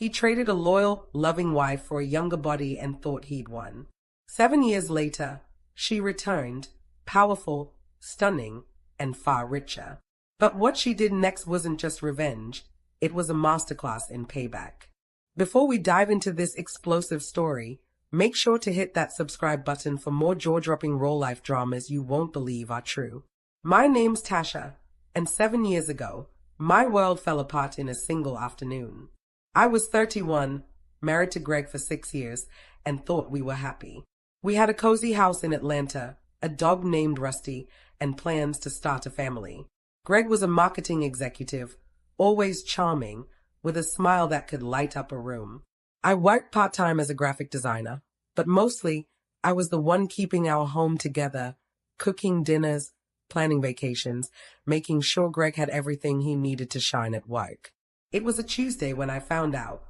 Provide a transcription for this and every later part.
He traded a loyal, loving wife for a younger body and thought he'd won. 7 years later, she returned, powerful, stunning, and far richer. But what she did next wasn't just revenge, it was a masterclass in payback. Before we dive into this explosive story, make sure to hit that subscribe button for more jaw-dropping real-life dramas you won't believe are true. My name's Tasha, and 7 years ago, my world fell apart in a single afternoon. I was 31, married to Greg for 6 years, and thought we were happy. We had a cozy house in Atlanta, a dog named Rusty, and plans to start a family. Greg was a marketing executive, always charming, with a smile that could light up a room. I worked part-time as a graphic designer, but mostly I was the one keeping our home together, cooking dinners, planning vacations, making sure Greg had everything he needed to shine at work. It was a Tuesday when I found out.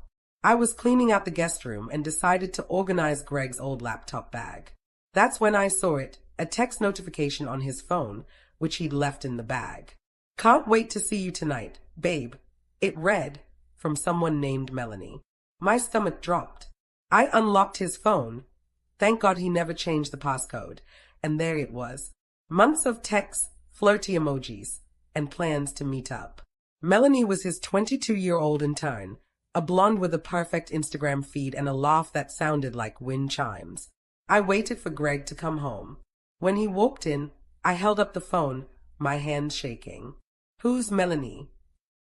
I was cleaning out the guest room and decided to organize Greg's old laptop bag. That's when I saw it, a text notification on his phone, which he'd left in the bag. "Can't wait to see you tonight, babe," it read, from someone named Melanie. My stomach dropped. I unlocked his phone. Thank God he never changed the passcode. And there it was. Months of texts, flirty emojis, and plans to meet up. Melanie was his 22-year-old intern, a blonde with a perfect Instagram feed and a laugh that sounded like wind chimes. I waited for Greg to come home. When he walked in, I held up the phone, my hand shaking. "Who's Melanie?"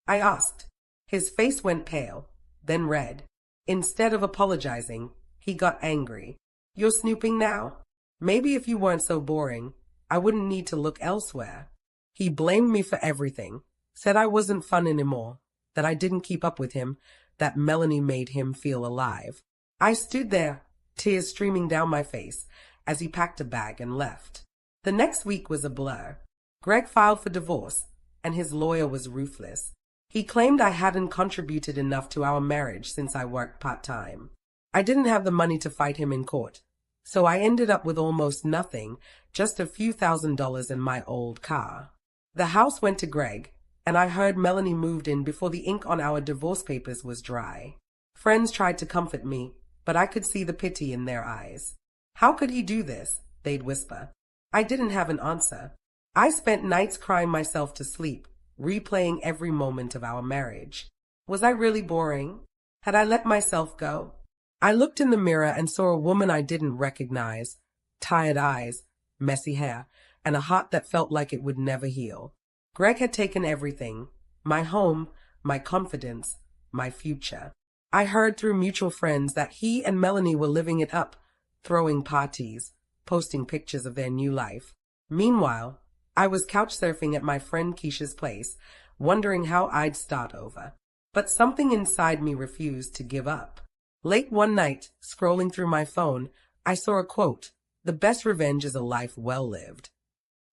I asked. His face went pale, then red. Instead of apologizing, he got angry. "You're snooping now? Maybe if you weren't so boring, I wouldn't need to look elsewhere." He blamed me for everything, said I wasn't fun anymore, that I didn't keep up with him, that Melanie made him feel alive. I stood there, tears streaming down my face, as he packed a bag and left. The next week was a blur. Greg filed for divorce, and his lawyer was ruthless. He claimed I hadn't contributed enough to our marriage since I worked part-time. I didn't have the money to fight him in court, so I ended up with almost nothing, just a few $1,000s in my old car. The house went to Greg, and I heard Melanie moved in before the ink on our divorce papers was dry. Friends tried to comfort me, but I could see the pity in their eyes. "How could he do this?" they'd whisper. I didn't have an answer. I spent nights crying myself to sleep, replaying every moment of our marriage. Was I really boring? Had I let myself go? I looked in the mirror and saw a woman I didn't recognize, tired eyes, messy hair, and a heart that felt like it would never heal. Greg had taken everything, my home, my confidence, my future. I heard through mutual friends that he and Melanie were living it up, throwing parties, posting pictures of their new life. Meanwhile, I was couch surfing at my friend Keisha's place, wondering how I'd start over. But something inside me refused to give up. Late one night, scrolling through my phone, I saw a quote, "The best revenge is a life well lived."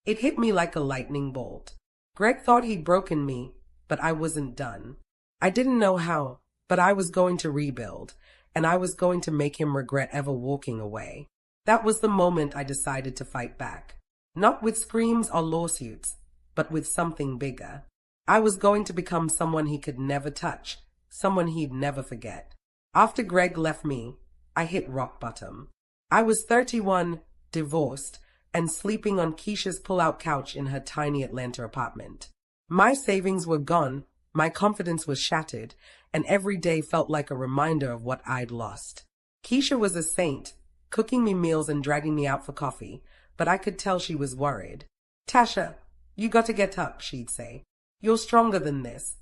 It hit me like a lightning bolt. Greg thought he'd broken me, but I wasn't done. I didn't know how, but I was going to rebuild, and I was going to make him regret ever walking away. That was the moment I decided to fight back. Not with screams or lawsuits, but with something bigger. I was going to become someone he could never touch, someone he'd never forget. After Greg left me, I hit rock bottom. I was 31, divorced, and sleeping on Keisha's pull-out couch in her tiny Atlanta apartment. My savings were gone, my confidence was shattered, and every day felt like a reminder of what I'd lost. Keisha was a saint, cooking me meals and dragging me out for coffee, but I could tell she was worried. "Tasha, you got to get up," she'd say. "You're stronger than this."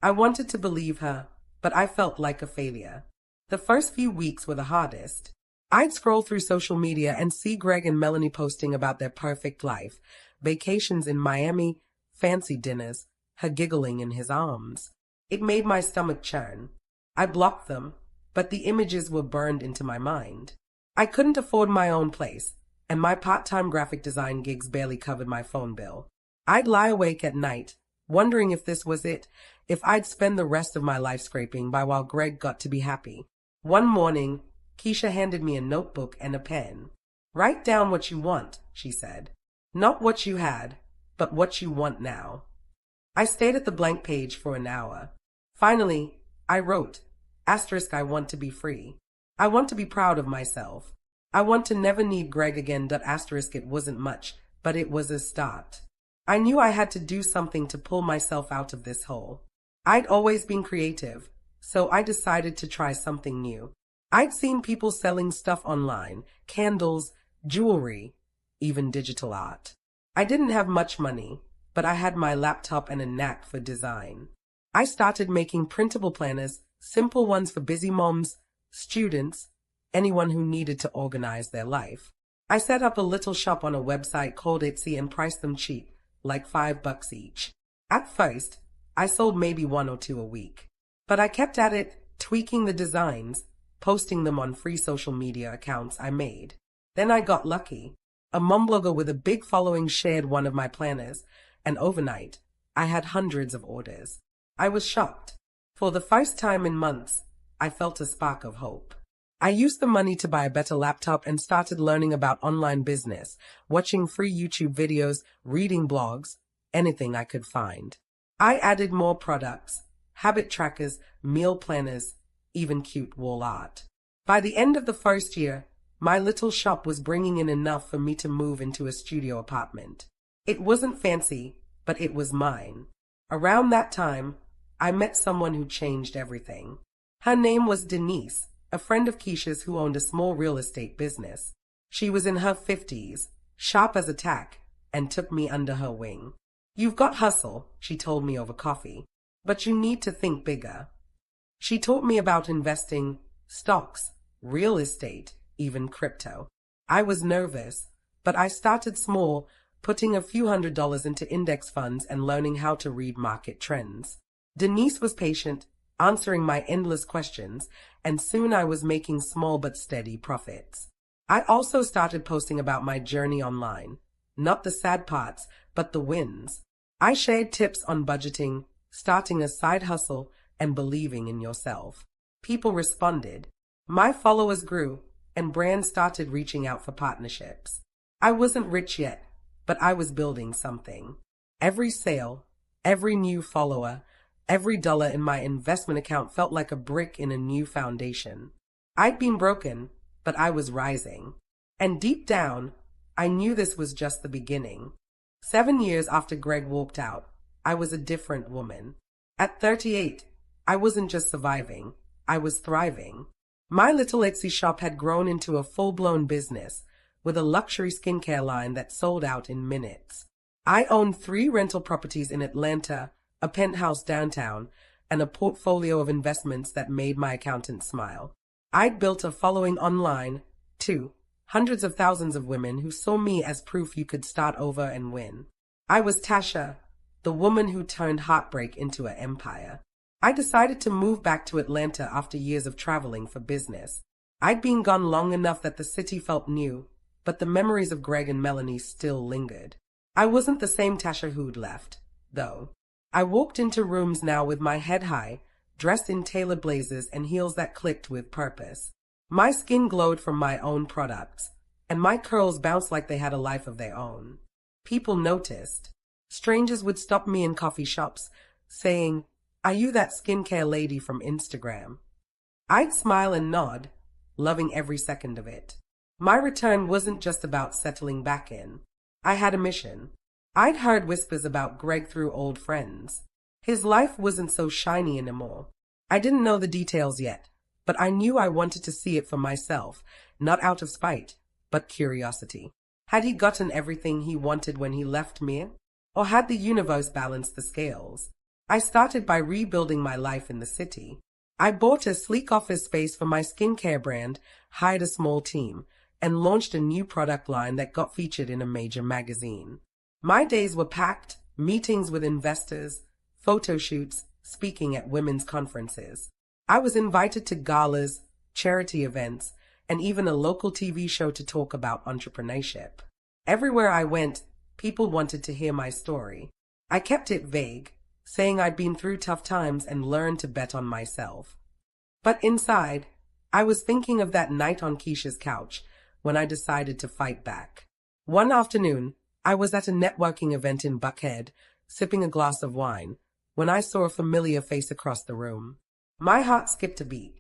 I wanted to believe her, but I felt like a failure. The first few weeks were the hardest. I'd scroll through social media and see Greg and Melanie posting about their perfect life, vacations in Miami, fancy dinners, her giggling in his arms. It made my stomach churn. I blocked them, but the images were burned into my mind. I couldn't afford my own place, and my part-time graphic design gigs barely covered my phone bill. I'd lie awake at night, wondering if this was it, if I'd spend the rest of my life scraping by while Greg got to be happy. One morning, Keisha handed me a notebook and a pen. "Write down what you want," she said. "Not what you had, but what you want now." I stayed at the blank page for an hour. Finally, I wrote, Asterisk, I want to be free. I want to be proud of myself. I want to never need Greg again. Asterisk, it wasn't much, but it was a start. I knew I had to do something to pull myself out of this hole. I'd always been creative, so I decided to try something new. I'd seen people selling stuff online, candles, jewelry, even digital art. I didn't have much money, but I had my laptop and a knack for design. I started making printable planners, simple ones for busy moms, students, anyone who needed to organize their life. I set up a little shop on a website called Etsy and priced them cheap, like $5 each. At first, I sold maybe 1 or 2 a week. But I kept at it, tweaking the designs, posting them on free social media accounts I made. Then I got lucky. A mom blogger with a big following shared one of my planners, and overnight, I had hundreds of orders. I was shocked. For the first time in months, I felt a spark of hope. I used the money to buy a better laptop and started learning about online business, watching free YouTube videos, reading blogs, anything I could find. I added more products, habit trackers, meal planners, even cute wall art. By the end of the first year, my little shop was bringing in enough for me to move into a studio apartment. It wasn't fancy, but it was mine. Around that time, I met someone who changed everything. Her name was Denise, a friend of Keisha's who owned a small real estate business. She was in her 50s, sharp as a tack, and took me under her wing. "You've got hustle," she told me over coffee, "but you need to think bigger." She taught me about investing, stocks, real estate, even crypto. I was nervous, but I started small, putting a few $100s into index funds and learning how to read market trends. Denise was patient, answering my endless questions, and soon I was making small but steady profits. I also started posting about my journey online, not the sad parts, but the wins. I shared tips on budgeting, starting a side hustle, and believing in yourself. People responded. My followers grew, and brands started reaching out for partnerships. I wasn't rich yet, but I was building something. Every sale, every new follower, every dollar in my investment account felt like a brick in a new foundation. I'd been broken, but I was rising. And deep down, I knew this was just the beginning. 7 years after Greg walked out, I was a different woman. At 38, I wasn't just surviving, I was thriving. My little Etsy shop had grown into a full-blown business, with a luxury skincare line that sold out in minutes. I owned 3 rental properties in Atlanta, a penthouse downtown, and a portfolio of investments that made my accountant smile. I'd built a following online, too, hundreds of thousands of women who saw me as proof you could start over and win. I was Tasha, the woman who turned heartbreak into an empire. I decided to move back to Atlanta after years of traveling for business. I'd been gone long enough that the city felt new, but the memories of Greg and Melanie still lingered. I wasn't the same Tasha who'd left, though. I walked into rooms now with my head high, dressed in tailored blazers and heels that clicked with purpose. My skin glowed from my own products, and my curls bounced like they had a life of their own. People noticed. Strangers would stop me in coffee shops, saying, "Are you that skincare lady from Instagram?" I'd smile and nod, loving every second of it. My return wasn't just about settling back in. I had a mission. I'd heard whispers about Greg through old friends. His life wasn't so shiny anymore. I didn't know the details yet, but I knew I wanted to see it for myself, not out of spite, but curiosity. Had he gotten everything he wanted when he left me? Or had the universe balanced the scales? I started by rebuilding my life in the city. I bought a sleek office space for my skincare brand, hired a small team, and launched a new product line that got featured in a major magazine. My days were packed, meetings with investors, photo shoots, speaking at women's conferences. I was invited to galas, charity events, and even a local TV show to talk about entrepreneurship. Everywhere I went, people wanted to hear my story. I kept it vague, saying I'd been through tough times and learned to bet on myself. But inside, I was thinking of that night on Keisha's couch when I decided to fight back. One afternoon, I was at a networking event in Buckhead, sipping a glass of wine, when I saw a familiar face across the room. My heart skipped a beat.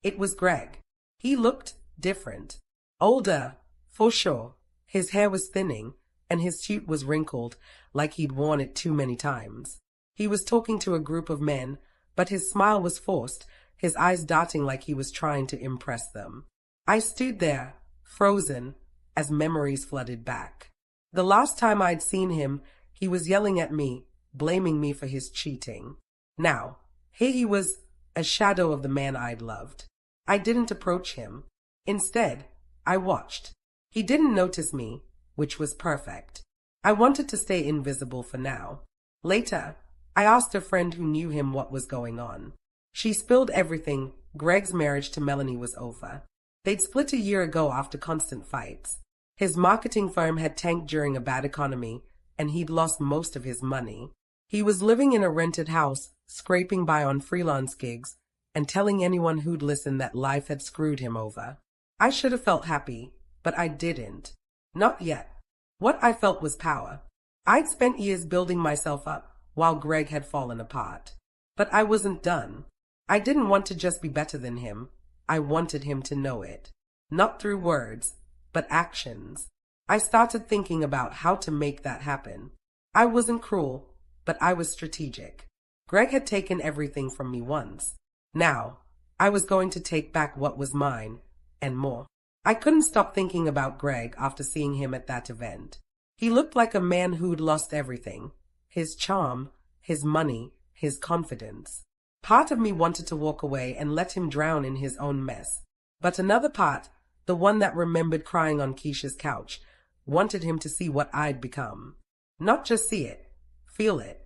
It was Greg. He looked different. Older, for sure. His hair was thinning, and his suit was wrinkled, like he'd worn it too many times. He was talking to a group of men, but his smile was forced, his eyes darting like he was trying to impress them. I stood there, frozen, as memories flooded back. The last time I'd seen him, he was yelling at me, blaming me for his cheating. Now, here he was, a shadow of the man I'd loved. I didn't approach him. Instead, I watched. He didn't notice me, which was perfect. I wanted to stay invisible for now. Later, I asked a friend who knew him what was going on. She spilled everything. Greg's marriage to Melanie was over. They'd split a year ago after constant fights. His marketing firm had tanked during a bad economy, and he'd lost most of his money. He was living in a rented house, scraping by on freelance gigs, and telling anyone who'd listen that life had screwed him over. I should have felt happy, but I didn't. Not yet. What I felt was power. I'd spent years building myself up, while Greg had fallen apart. But I wasn't done. I didn't want to just be better than him. I wanted him to know it. Not through words, but actions. I started thinking about how to make that happen. I wasn't cruel, but I was strategic. Greg had taken everything from me once. Now, I was going to take back what was mine, and more. I couldn't stop thinking about Greg after seeing him at that event. He looked like a man who'd lost everything. His charm, his money, his confidence. Part of me wanted to walk away and let him drown in his own mess. But another part, the one that remembered crying on Keisha's couch, wanted him to see what I'd become. Not just see it, feel it.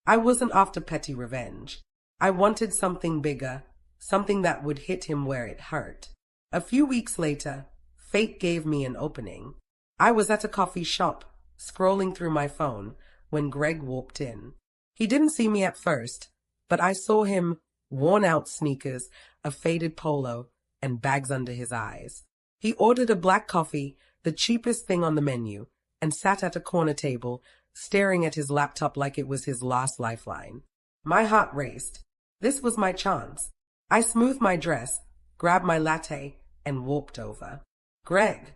I wasn't after petty revenge. I wanted something bigger, something that would hit him where it hurt. A few weeks later, fate gave me an opening. I was at a coffee shop, scrolling through my phone, when Greg walked in. He didn't see me at first, but I saw him, worn-out sneakers, a faded polo, and bags under his eyes. He ordered a black coffee, the cheapest thing on the menu, and sat at a corner table, staring at his laptop like it was his last lifeline. My heart raced. This was my chance. I smoothed my dress, grabbed my latte, and walked over. "Greg,"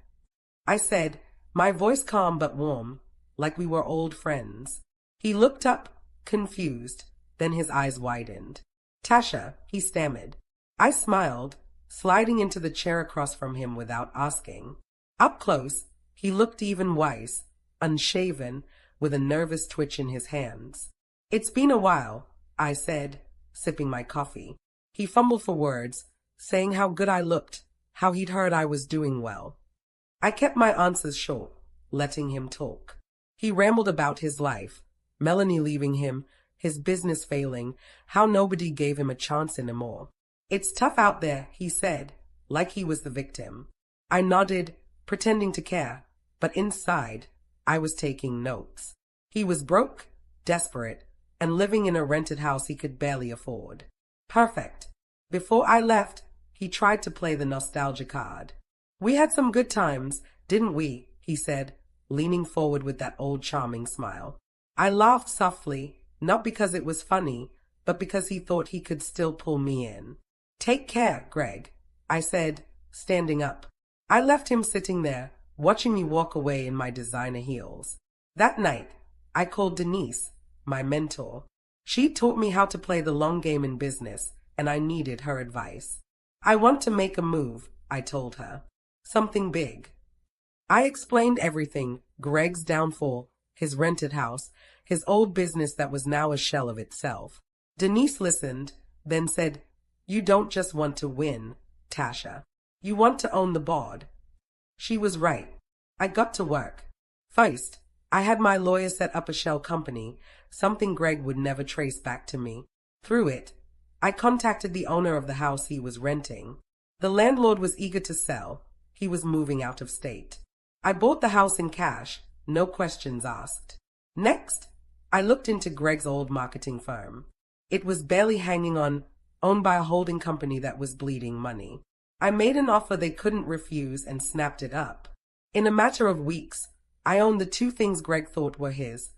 I said, my voice calm but warm, like we were old friends. He looked up, confused, then his eyes widened. "Tasha," he stammered. I smiled, sliding into the chair across from him without asking. Up close, he looked even worse, unshaven, with a nervous twitch in his hands. "It's been a while," I said, sipping my coffee. He fumbled for words, saying how good I looked, how he'd heard I was doing well. I kept my answers short, letting him talk. He rambled about his life, Melanie leaving him, his business failing, how nobody gave him a chance anymore. "It's tough out there," he said, like he was the victim. I nodded, pretending to care, but inside, I was taking notes. He was broke, desperate, and living in a rented house he could barely afford. Perfect. Before I left, he tried to play the nostalgia card. "We had some good times, didn't we?" he said, leaning forward with that old charming smile. I laughed softly, not because it was funny, but because he thought he could still pull me in. "Take care, Greg," I said, standing up. I left him sitting there, watching me walk away in my designer heels. That night, I called Denise, my mentor. She taught me how to play the long game in business, and I needed her advice. "I want to make a move," I told her. "Something big." I explained everything, Greg's downfall, his rented house, his old business that was now a shell of itself. Denise listened, then said, "You don't just want to win, Tasha. You want to own the board." She was right. I got to work. First, I had my lawyer set up a shell company, something Greg would never trace back to me. Through it, I contacted the owner of the house he was renting. The landlord was eager to sell. He was moving out of state. I bought the house in cash, no questions asked. Next, I looked into Greg's old marketing firm. It was barely hanging on, owned by a holding company that was bleeding money. I made an offer they couldn't refuse and snapped it up. In a matter of weeks, I owned the two things Greg thought were his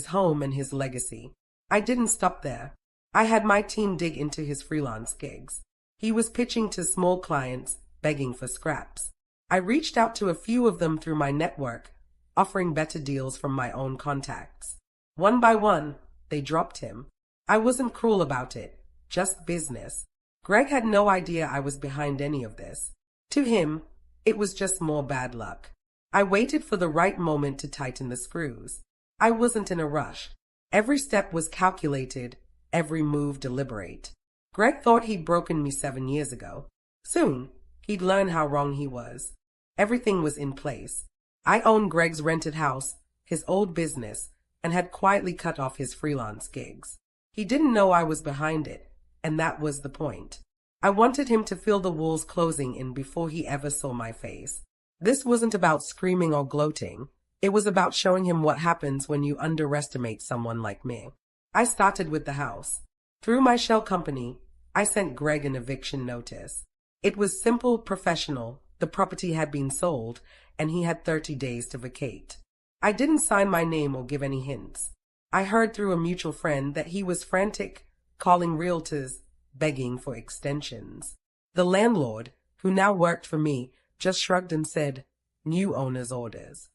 home and his legacy. I didn't stop there. I had my team dig into his freelance gigs. He was pitching to small clients, begging for scraps. I reached out to a few of them through my network, offering better deals from my own contacts. One by one, they dropped him. I wasn't cruel about it, just business. Greg had no idea I was behind any of this. To him, it was just more bad luck. I waited for the right moment to tighten the screws. I wasn't in a rush. Every step was calculated, every move deliberate. Greg thought he'd broken me 7 years ago. Soon, he'd learn how wrong he was. Everything was in place. I owned Greg's rented house, his old business, and had quietly cut off his freelance gigs. He didn't know I was behind it, and that was the point. I wanted him to feel the walls closing in before he ever saw my face. This wasn't about screaming or gloating. It was about showing him what happens when you underestimate someone like me. I started with the house. Through my shell company, I sent Greg an eviction notice. It was simple, professional. The property had been sold, and he had 30 days to vacate. I didn't sign my name or give any hints. I heard through a mutual friend that he was frantic, calling realtors, begging for extensions. The landlord, who now worked for me, just shrugged and said, "New owner's orders."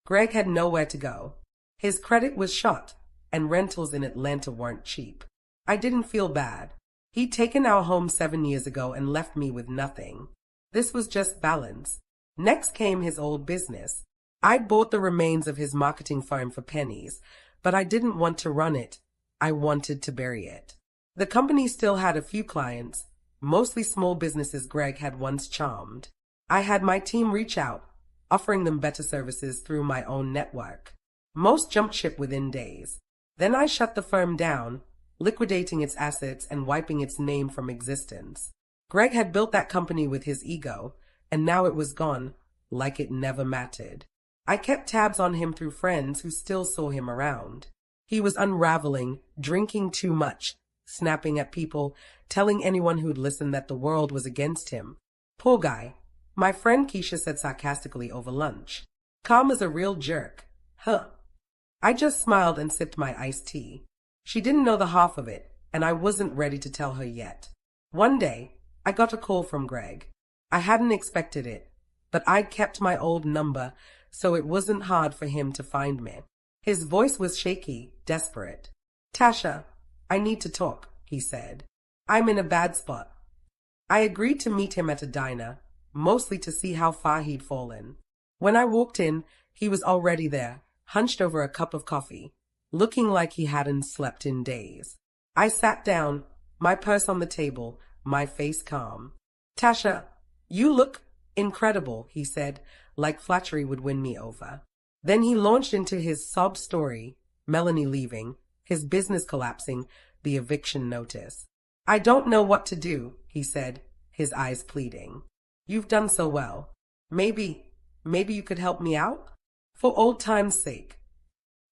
Greg had nowhere to go. His credit was shot, and rentals in Atlanta weren't cheap. I didn't feel bad. He'd taken our home 7 years ago and left me with nothing. This was just balance. Next came his old business. I'd bought the remains of his marketing firm for pennies, but I didn't want to run it. I wanted to bury it. The company still had a few clients, mostly small businesses Greg had once charmed. I had my team reach out, offering them better services through my own network. Most jumped ship within days. Then I shut the firm down, liquidating its assets and wiping its name from existence. Greg had built that company with his ego, and now it was gone, like it never mattered. I kept tabs on him through friends who still saw him around. He was unraveling, drinking too much, snapping at people, telling anyone who'd listen that the world was against him. Poor guy, my friend Keisha said sarcastically over lunch. Calm as a real jerk. Huh. I just smiled and sipped my iced tea. She didn't know the half of it, and I wasn't ready to tell her yet. One day, I got a call from Greg. I hadn't expected it, but I'd kept my old number, so it wasn't hard for him to find me. His voice was shaky, desperate. "Tasha, I need to talk," he said. "I'm in a bad spot." I agreed to meet him at a diner, mostly to see how far he'd fallen. When I walked in, he was already there, hunched over a cup of coffee, looking like he hadn't slept in days. I sat down, my purse on the table, my face calm. "Tasha, you look incredible," he said, like flattery would win me over. Then he launched into his sob story, Melanie leaving, his business collapsing, the eviction notice. "I don't know what to do," he said, his eyes pleading. "You've done so well. Maybe you could help me out? For old time's sake."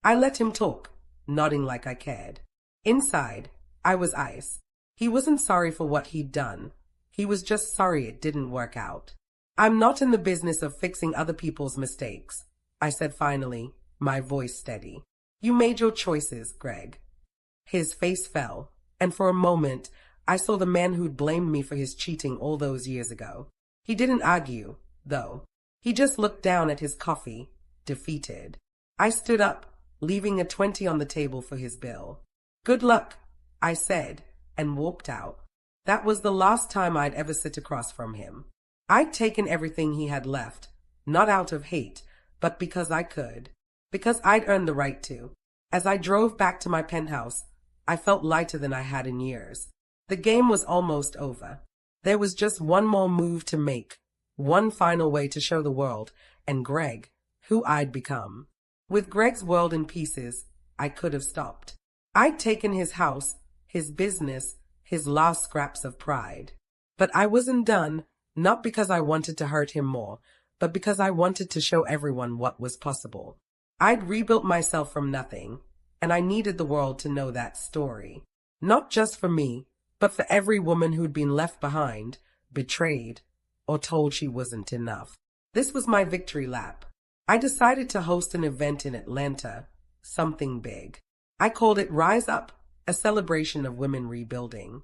I let him talk, nodding like I cared. Inside, I was ice. He wasn't sorry for what he'd done. He was just sorry it didn't work out. "I'm not in the business of fixing other people's mistakes," I said finally, my voice steady. "You made your choices, Greg." His face fell, and for a moment, I saw the man who'd blamed me for his cheating all those years ago. He didn't argue, though. He just looked down at his coffee, defeated. I stood up, leaving a 20 on the table for his bill. "Good luck," I said, and walked out. That was the last time I'd ever sit across from him. I'd taken everything he had left, not out of hate, but because I could. Because I'd earned the right to. As I drove back to my penthouse, I felt lighter than I had in years. The game was almost over. There was just one more move to make, one final way to show the world, and Greg, who I'd become. With Greg's world in pieces, I could have stopped. I'd taken his house, his business, his last scraps of pride. But I wasn't done, not because I wanted to hurt him more, but because I wanted to show everyone what was possible. I'd rebuilt myself from nothing, and I needed the world to know that story. Not just for me, but for every woman who'd been left behind, betrayed, or told she wasn't enough. This was my victory lap. I decided to host an event in Atlanta, something big. I called it Rise Up, a celebration of women rebuilding.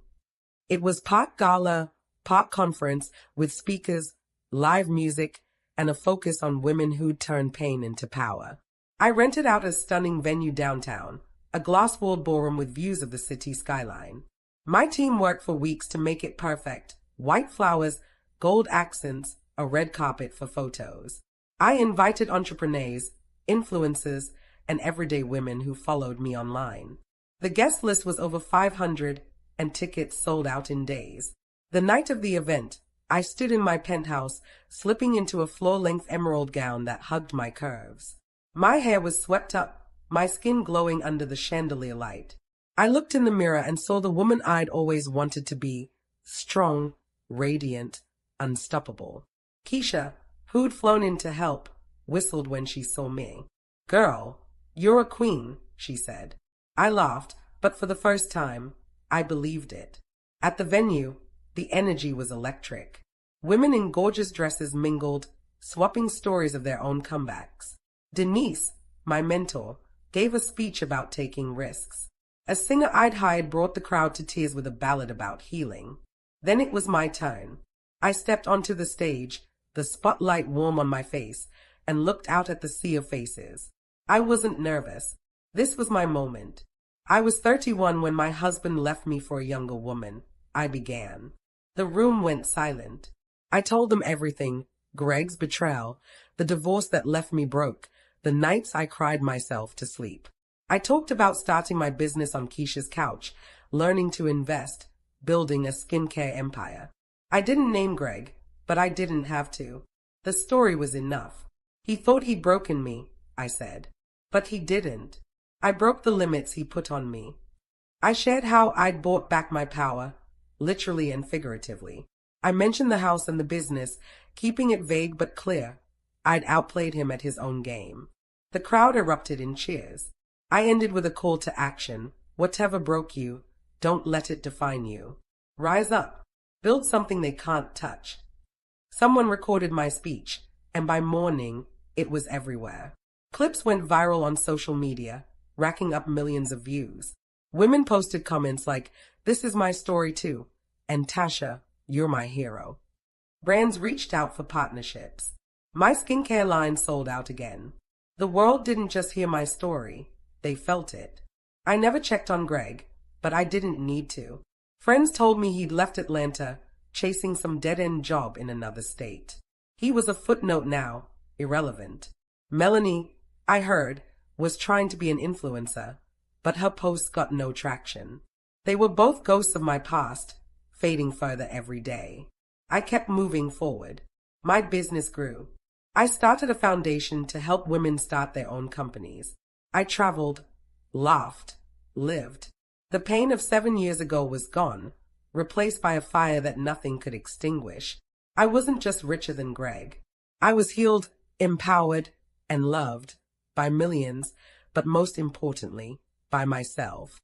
It was part gala, part conference with speakers, live music, and a focus on women who'd turn pain into power. I rented out a stunning venue downtown, a glass-walled ballroom with views of the city skyline. My team worked for weeks to make it perfect. White flowers, gold accents, a red carpet for photos. I invited entrepreneurs, influencers, and everyday women who followed me online. The guest list was over 500, and tickets sold out in days. The night of the event, I stood in my penthouse, slipping into a floor-length emerald gown that hugged my curves. My hair was swept up, my skin glowing under the chandelier light. I looked in the mirror and saw the woman I'd always wanted to be, strong, radiant, unstoppable. Keisha, who'd flown in to help, whistled when she saw me. "Girl, you're a queen," she said. I laughed, but for the first time, I believed it. At the venue, the energy was electric. Women in gorgeous dresses mingled, swapping stories of their own comebacks. Denise, my mentor, gave a speech about taking risks. A singer I'd hired brought the crowd to tears with a ballad about healing. Then it was my turn. I stepped onto the stage, the spotlight warm on my face, and looked out at the sea of faces. I wasn't nervous. This was my moment. I was 31 when my husband left me for a younger woman. I began. The room went silent. I told them everything: Greg's betrayal, the divorce that left me broke, the nights I cried myself to sleep. I talked about starting my business on Keisha's couch, learning to invest, building a skincare empire. I didn't name Greg, but I didn't have to. The story was enough. He thought he'd broken me, I said. But he didn't. I broke the limits he put on me. I shared how I'd bought back my power, literally and figuratively. I mentioned the house and the business, keeping it vague but clear. I'd outplayed him at his own game. The crowd erupted in cheers. I ended with a call to action. Whatever broke you, don't let it define you. Rise up. Build something they can't touch. Someone recorded my speech, and by morning, it was everywhere. Clips went viral on social media, racking up millions of views. Women posted comments like, "This is my story too," and "Tasha, you're my hero." Brands reached out for partnerships. My skincare line sold out again. The world didn't just hear my story, they felt it. I never checked on Greg, but I didn't need to. Friends told me he'd left Atlanta, chasing some dead-end job in another state. He was a footnote now, irrelevant. Melanie, I heard, was trying to be an influencer, but her posts got no traction. They were both ghosts of my past, fading further every day. I kept moving forward. My business grew. I started a foundation to help women start their own companies. I traveled, laughed, lived. The pain of 7 years ago was gone, replaced by a fire that nothing could extinguish. I wasn't just richer than Greg. I was healed, empowered, and loved by millions, but most importantly, by myself.